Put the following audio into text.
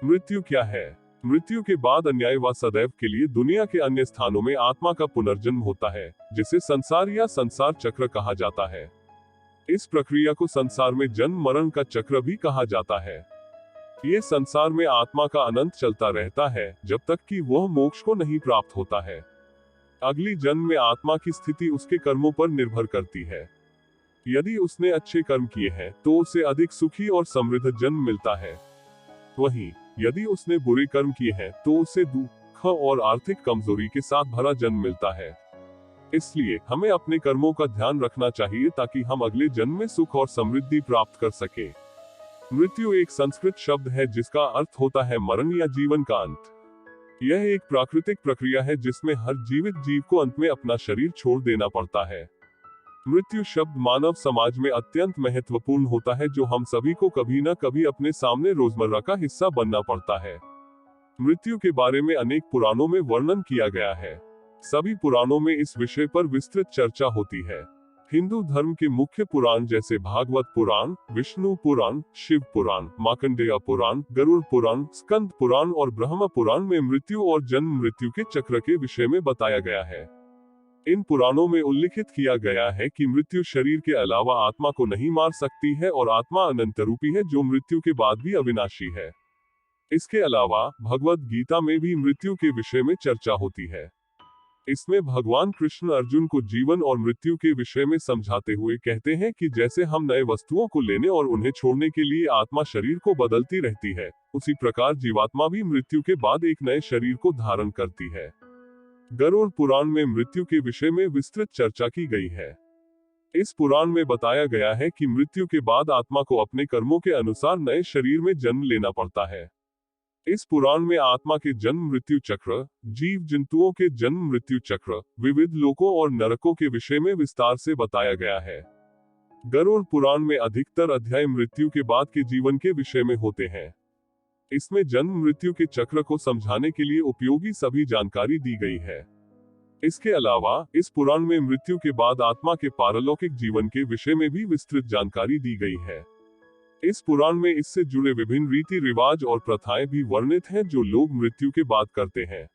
मृत्यु क्या है? मृत्यु के बाद अन्याय व सदैव के लिए दुनिया के अन्य स्थानों में आत्मा का पुनर्जन्म होता है, जिसे संसार या संसार चक्र कहा जाता है। इस प्रक्रिया को संसार में जन्म मरण का चक्र भी कहा जाता है। ये संसार में आत्मा का अनंत चलता रहता है, जब तक कि वह मोक्ष को नहीं प्राप्त होता है। अगली जन्म में आत्मा की स्थिति उसके कर्मों पर निर्भर करती है। यदि उसने अच्छे कर्म किए हैं, तो उसे अधिक सुखी और समृद्ध जन्म मिलता है। वहीं यदि उसने बुरे कर्म किए हैं, तो उसे दुख और आर्थिक कमजोरी के साथ भरा जन्म मिलता है। इसलिए हमें अपने कर्मों का ध्यान रखना चाहिए ताकि हम अगले जन्म में सुख और समृद्धि प्राप्त कर सके। मृत्यु एक संस्कृत शब्द है जिसका अर्थ होता है मरण या जीवन का अंत। यह एक प्राकृतिक प्रक्रिया है जिसमें हर जीवित जीव को अंत में अपना शरीर छोड़ देना पड़ता है। मृत्यु शब्द मानव समाज में अत्यंत महत्वपूर्ण होता है, जो हम सभी को कभी न कभी अपने सामने रोजमर्रा का हिस्सा बनना पड़ता है। मृत्यु के बारे में अनेक पुराणों में वर्णन किया गया है। सभी पुराणों में इस विषय पर विस्तृत चर्चा होती है। हिंदू धर्म के मुख्य पुराण जैसे भागवत पुराण, विष्णु पुराण, शिव पुराण, मार्कंडेय पुराण, गरुड़ पुराण, स्कंद पुराण और ब्रह्म पुराण में मृत्यु और जन्म मृत्यु के चक्र के विषय में बताया गया है। इन पुराणों में उल्लिखित किया गया है कि मृत्यु शरीर के अलावा आत्मा को नहीं मार सकती है और आत्मा अनंत रूपी है जो मृत्यु के बाद भी अविनाशी है। इसके अलावा भगवद गीता में भी मृत्यु के विषय में चर्चा होती है। इसमें भगवान कृष्ण अर्जुन को जीवन और मृत्यु के विषय में समझाते हुए कहते हैं कि जैसे हम नए वस्तुओं को लेने और उन्हें छोड़ने के लिए आत्मा शरीर को बदलती रहती है, उसी प्रकार जीवात्मा भी मृत्यु के बाद एक नए शरीर को धारण करती है। गरुड़ पुराण में मृत्यु के विषय में विस्तृत चर्चा की गई है। इस पुराण में बताया गया है कि मृत्यु के बाद आत्मा को अपने कर्मों के अनुसार नए शरीर में जन्म लेना पड़ता है। इस पुराण में आत्मा के जन्म मृत्यु चक्र, जीव जंतुओं के जन्म मृत्यु चक्र, विविध लोकों और नरकों के विषय में विस्तार से बताया गया है। गरुड़ पुराण में अधिकतर अध्याय मृत्यु के बाद के जीवन के विषय में होते हैं। इसमें जन्म मृत्यु के चक्र को समझाने के लिए उपयोगी सभी जानकारी दी गई है। इसके अलावा इस पुराण में मृत्यु के बाद आत्मा के पारलौकिक जीवन के विषय में भी विस्तृत जानकारी दी गई है। इस पुराण में इससे जुड़े विभिन्न रीति रिवाज और प्रथाएं भी वर्णित हैं जो लोग मृत्यु के बाद करते हैं।